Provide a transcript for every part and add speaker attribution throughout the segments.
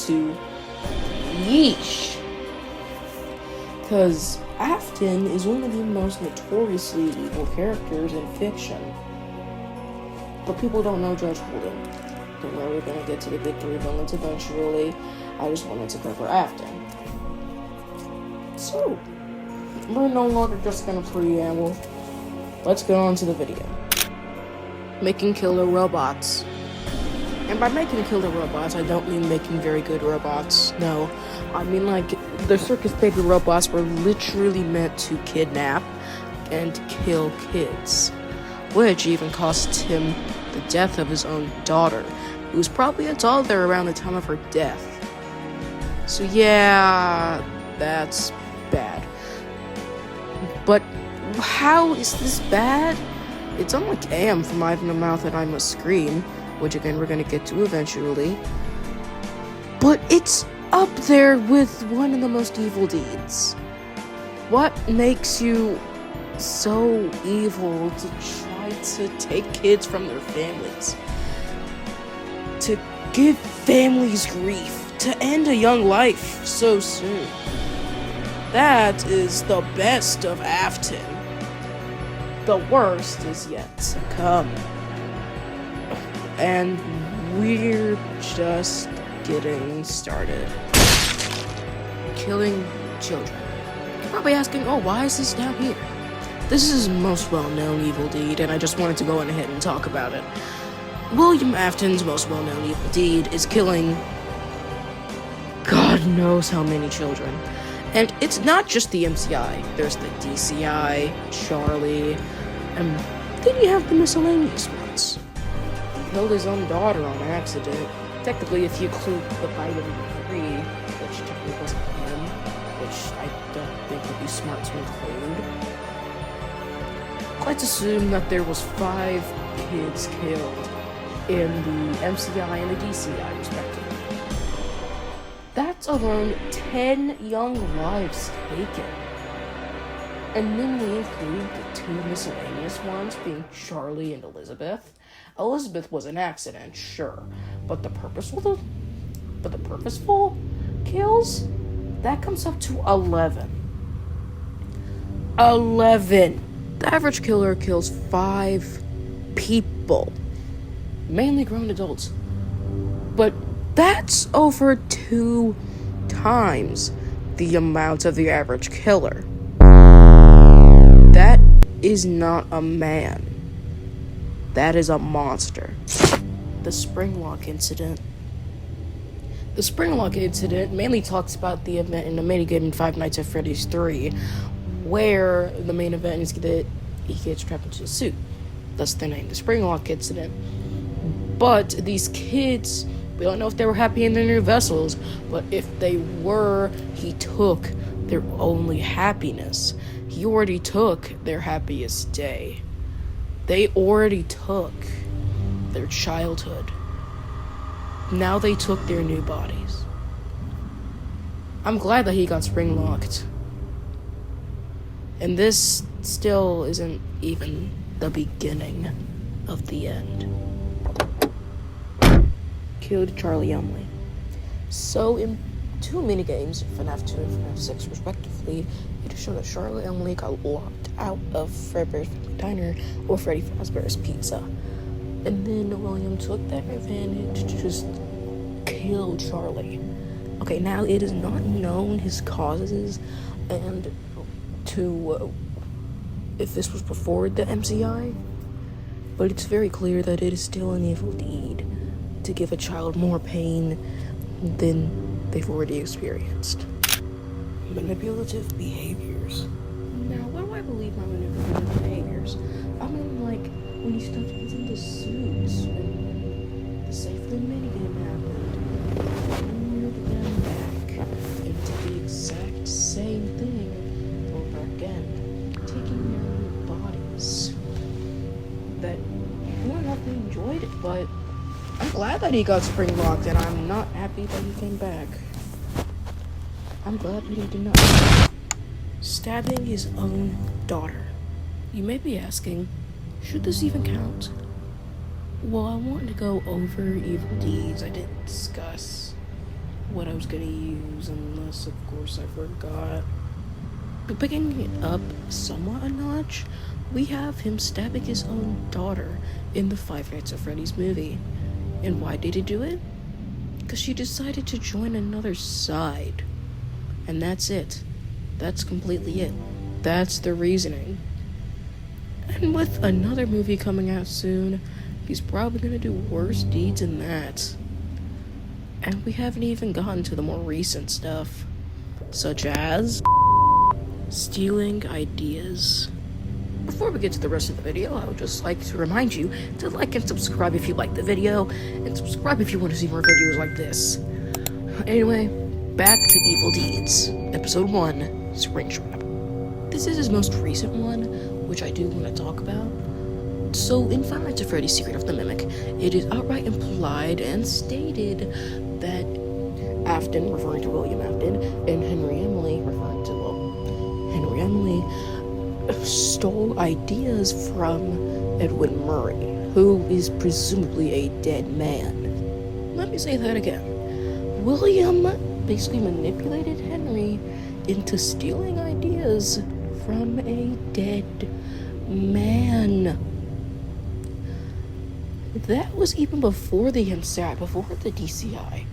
Speaker 1: to yeesh. Because AFTON is one of the most notoriously evil characters in fiction. But people don't know Judge Holden. Don't worry, we're gonna get to the big three villains eventually. I just wanted to cover AFTON. So, we're no longer just gonna preamble. Let's get on to the video. Making killer robots. And by making killer robots, I don't mean making very good robots. No, I mean like the circus baby robots were literally meant to kidnap and kill kids, which even cost him the death of his own daughter, who was probably a toddler around the time of her death. So yeah, that's bad. But how is this bad? It's unlike am from I have no mouth and I must scream, which again we're gonna get to eventually. But it's up there with one of the most evil deeds. What makes you so evil to try to take kids from their families? To give families grief? To end a young life so soon? That is the best of AFTON. The worst is yet to come. And we're just getting started. Killing children. You're probably asking, oh, why is this down here? This is his most well-known evil deed, and I just wanted to go on ahead and talk about it. William Afton's most well-known evil deed is killing God knows how many children. And it's not just the MCI. There's the DCI, Charlie, and then you have the miscellaneous ones. He killed his own daughter on accident. Technically, if you include the Biden decree, which technically wasn't him, which I don't think would be smart to include. Let's assume that there was 5 kids killed in the MCI and the DCI, respectively. That's alone 10 young lives taken. And then we include the 2 miscellaneous ones, being Charlie and Elizabeth. Elizabeth was an accident, sure, but the purposeful kills? That comes up to 11. 11! The average killer kills 5 people. Mainly grown adults. But that's over 2 times the amount of the average killer. That is not a man. That is a monster. The Springlock incident. The Springlock incident mainly talks about the event in the minigame in Five Nights at Freddy's 3, where the main event is that he gets trapped into a suit. That's the name, the Springlock incident. But these kids, we don't know if they were happy in their new vessels, but if they were, he took their only happiness. He already took their happiest day. They already took their childhood. Now they took their new bodies. I'm glad that he got spring-locked. And this still isn't even the beginning of the end. Killed Charlie Umley. So in 2 minigames, FNAF 2 and FNAF 6 respectively, it showed that Charlie Umley got locked out of Fredbear's Family Diner or Freddy Fazbear's Pizza. And then William took that advantage to just kill Charlie. Okay, now it is not known his causes and to if this was before the MCI, but it's very clear that it is still an evil deed to give a child more pain than they've already experienced. Manipulative behaviors. Now, what do I believe my manipulative behaviors? I mean, like, when he stuffed kids into suits, when the safely minigame happened, and lured them back, and did the exact same thing over again, taking their own bodies. That, I don't know if they enjoyed it, but I'm glad that he got spring-locked, and I'm not happy that he came back. I'm glad that he did not. Stabbing his own daughter. You may be asking, should this even count? Well, I want to go over evil deeds I didn't discuss. what I was gonna use, unless, of course, I forgot. But picking it up somewhat a notch, we have him stabbing his own daughter in the Five Nights at Freddy's movie. And why did he do it? Because she decided to join another side. And that's it. That's completely it. That's the reasoning. And with another movie coming out soon, he's probably gonna do worse deeds than that. And we haven't even gotten to the more recent stuff, such as stealing ideas. Before we get to the rest of the video, I would just like to remind you to like and subscribe if you like the video, and subscribe if you want to see more videos like this. Anyway, back to Evil Deeds, Episode 1, Springtrap. This is his most recent one, which I do want to talk about. So, in Five Nights at Freddy's Secret of the Mimic, it is outright implied and stated that AFTON, referring to William Afton, and Henry Emily, referring to, Henry Emily, stole ideas from Edwin Murray, who is presumably a dead man. Let me say that again. William basically manipulated Henry into stealing ideas from a dead man. That was even before the MCI, before the DCI.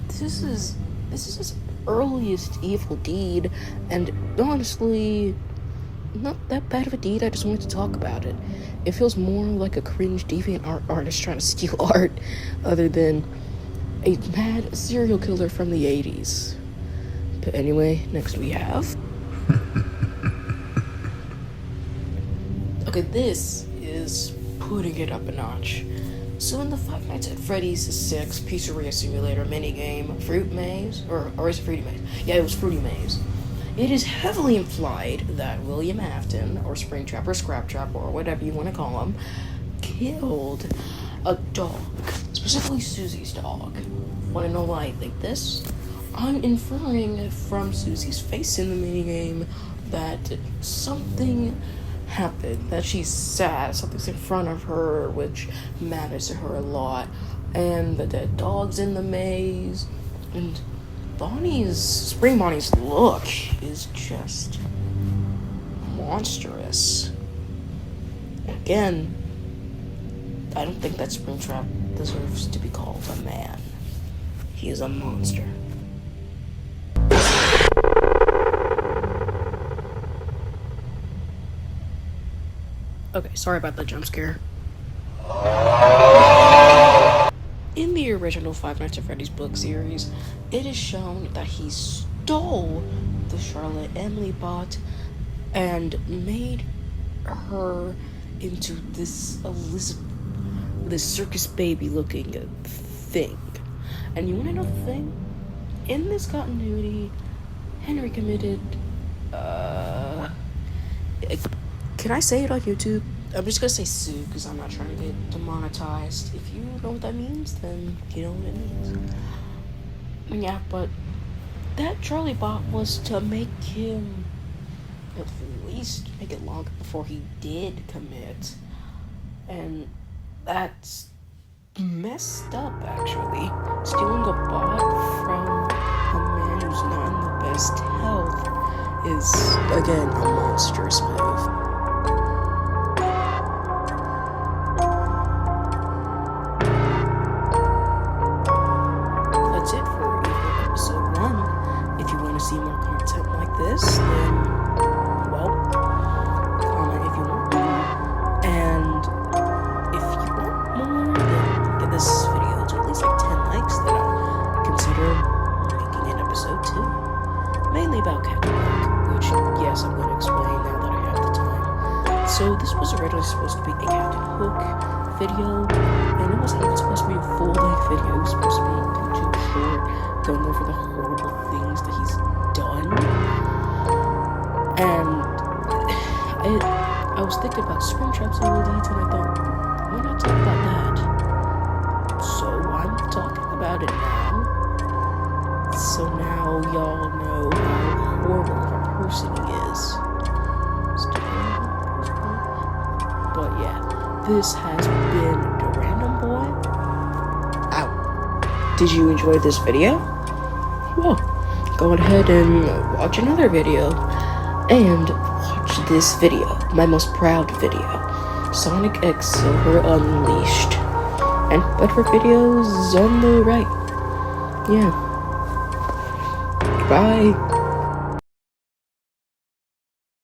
Speaker 1: This is his earliest evil deed, and honestly, not that bad of a deed. I just wanted to talk about it. It feels more like a cringe deviant artist trying to steal art, other than a mad serial killer from the 80s. But anyway, next we have... Okay, this is putting it up a notch. So in the Five Nights at Freddy's 6 Pizzeria Simulator minigame, Fruit Maze, or is it Fruity Maze? Yeah, it was Fruity Maze. It is heavily implied that William Afton, or Springtrap, or Scraptrap, or whatever you want to call him, killed a dog, specifically Susie's dog. Want to know why I think this? I'm inferring from Susie's face in the minigame that something happened, that she's sad, something's in front of her which matters to her a lot, and the dead dog's in the maze, and Spring Bonnie's look is just monstrous. Again, I don't think that Springtrap deserves to be called a man. He is a monster. Okay, sorry about that jump scare. In the original Five Nights at Freddy's book series, it is shown that he stole the Charlotte Emily bot and made her into this circus baby looking thing. And you wanna know the thing? In this continuity, Henry committed, can I say it on YouTube? I'm just gonna say sue, because I'm not trying to get demonetized. If you know what that means, then you know what it means. Yeah, but that Charlie bot was to make him at least make it longer before he did commit. And that's messed up, actually. Stealing a bot from a man who's not in the best health is, again, a monstrous move. See more content like this, then, well, comment if you want more, and if you want more, then give this video to at least like 10 likes, then I'll consider making an episode 2, mainly about Captain Hook, which, yes, I'm going to explain now that I have the time. So this was originally supposed to be a Captain Hook video, and it wasn't even supposed to be a full-length video. It was supposed to be too short, going over the horrible things that he's done. And I was thinking about Springtrap's evil deeds, and I thought, why not talk about that? So I'm talking about it now. So now y'all know how horrible of a person he is. But yeah, this has been the Random Boy out. Did you enjoy this video? well, go ahead and watch another video. And watch this video, my most proud video, Sonic X Silver Unleashed. And better videos on the right. Yeah. Bye.